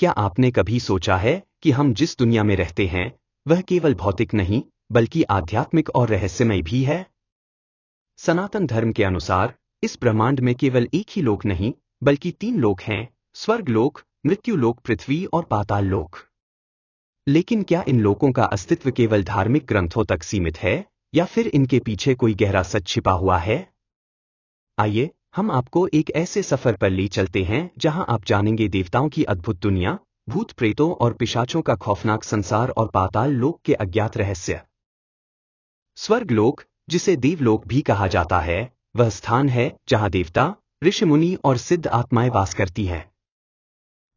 क्या आपने कभी सोचा है कि हम जिस दुनिया में रहते हैं वह केवल भौतिक नहीं बल्कि आध्यात्मिक और रहस्यमय भी है? सनातन धर्म के अनुसार इस ब्रह्मांड में केवल एक ही लोक नहीं बल्कि 3 लोक हैं, स्वर्ग लोक, मृत्यु लोक, पृथ्वी और पाताल लोक। लेकिन क्या इन लोकों का अस्तित्व केवल धार्मिक ग्रंथों तक सीमित है या फिर इनके पीछे कोई गहरा सच छिपा हुआ है? आइए हम आपको एक ऐसे सफर पर ले चलते हैं जहां आप जानेंगे देवताओं की अद्भुत दुनिया, भूत प्रेतों और पिशाचों का खौफनाक संसार और पाताल लोक के अज्ञात रहस्य। स्वर्ग लोक, जिसे देवलोक भी कहा जाता है, वह स्थान है जहां देवता, ऋषि मुनि और सिद्ध आत्माएं वास करती हैं।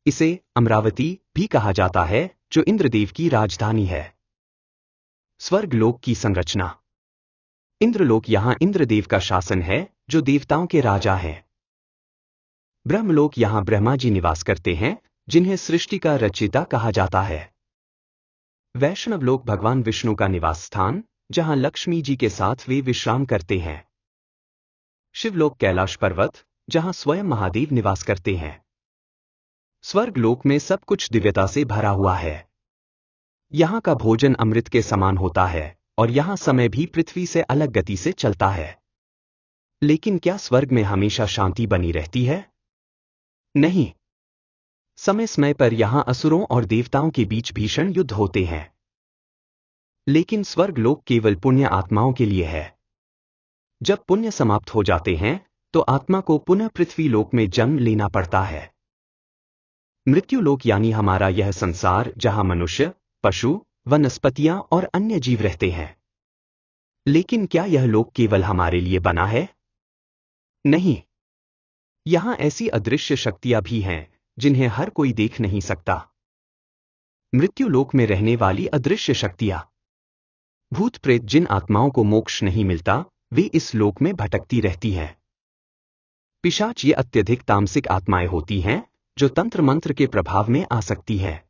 इसे अमरावती भी कहा जाता है, जो इंद्रदेव की राजधानी है। स्वर्ग लोक की संरचना। इंद्रलोक, यहां इंद्रदेव का शासन है, जो देवताओं के राजा हैं। ब्रह्मलोक, यहां ब्रह्मा जी निवास करते हैं, जिन्हें सृष्टि का रचयिता कहा जाता है। वैष्णवलोक, भगवान विष्णु का निवास स्थान, जहां लक्ष्मी जी के साथ वे विश्राम करते हैं। शिवलोक, कैलाश पर्वत, जहां स्वयं महादेव निवास करते हैं। स्वर्ग लोक में सब कुछ दिव्यता से भरा हुआ है। यहां का भोजन अमृत के समान होता है और यहां समय भी पृथ्वी से अलग गति से चलता है। लेकिन क्या स्वर्ग में हमेशा शांति बनी रहती है? नहीं। समय समय पर यहां असुरों और देवताओं के बीच भीषण युद्ध होते हैं। लेकिन स्वर्ग लोक केवल पुण्य आत्माओं के लिए है। जब पुण्य समाप्त हो जाते हैं तो आत्मा को पुनः पृथ्वी लोक में जन्म लेना पड़ता है। मृत्यु लोक यानी हमारा यह संसार, जहां मनुष्य, पशु, वनस्पतियां और अन्य जीव रहते हैं। लेकिन क्या यह लोक केवल हमारे लिए बना है? नहीं। यहां ऐसी अदृश्य शक्तियां भी हैं जिन्हें हर कोई देख नहीं सकता। मृत्यु लोक में रहने वाली अदृश्य शक्तियां। भूत प्रेत, जिन आत्माओं को मोक्ष नहीं मिलता, वे इस लोक में भटकती रहती हैं। पिशाच, ये अत्यधिक तामसिक आत्माएं होती हैं जो तंत्र मंत्र के प्रभाव में आ सकती हैं।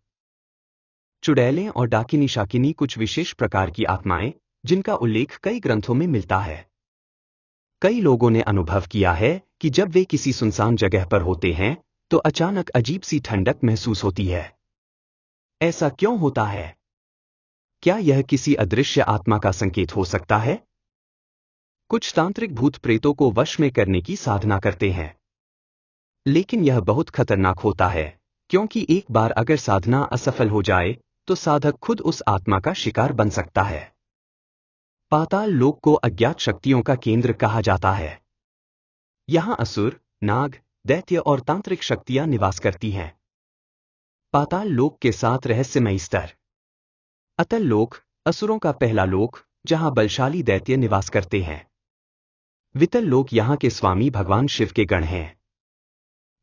चुड़ैलें और डाकिनी शाकिनी, कुछ विशेष प्रकार की आत्माएं जिनका उल्लेख कई ग्रंथों में मिलता है। कई लोगों ने अनुभव किया है कि जब वे किसी सुनसान जगह पर होते हैं तो अचानक अजीब सी ठंडक महसूस होती है। ऐसा क्यों होता है? क्या यह किसी अदृश्य आत्मा का संकेत हो सकता है? कुछ तांत्रिक भूत प्रेतों को वश में करने की साधना करते हैं, लेकिन यह बहुत खतरनाक होता है, क्योंकि एक बार अगर साधना असफल हो जाए तो साधक खुद उस आत्मा का शिकार बन सकता है। पाताल लोक को अज्ञात शक्तियों का केंद्र कहा जाता है। यहां असुर, नाग, दैत्य और तांत्रिक शक्तियां निवास करती हैं। पाताल लोक के साथ रहस्यमय स्तर। अतल लोक, असुरों का पहला लोक, जहां बलशाली दैत्य निवास करते हैं। वितल लोक, यहां के स्वामी भगवान शिव के गण हैं।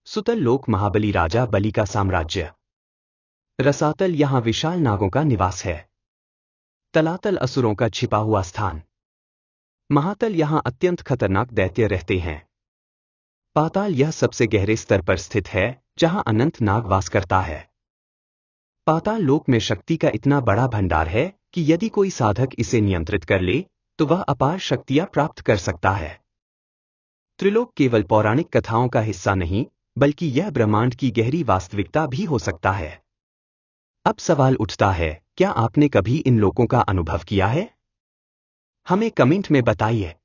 सुतल लोक, महाबली राजा बलि का साम्राज्य। रसातल, यहां विशाल नागों का निवास है। तलातल, असुरों का छिपा हुआ स्थान। महातल, यहां अत्यंत खतरनाक दैत्य रहते हैं। पाताल, यह सबसे गहरे स्तर पर स्थित है जहां अनंत नाग वास करता है। पाताल लोक में शक्ति का इतना बड़ा भंडार है कि यदि कोई साधक इसे नियंत्रित कर ले तो वह अपार शक्तियां प्राप्त कर सकता है। त्रिलोक केवल पौराणिक कथाओं का हिस्सा नहीं बल्कि यह ब्रह्मांड की गहरी वास्तविकता भी हो सकता है। अब सवाल उठता है, क्या आपने कभी इन लोकों का अनुभव किया है? हमें कमेंट में बताइए।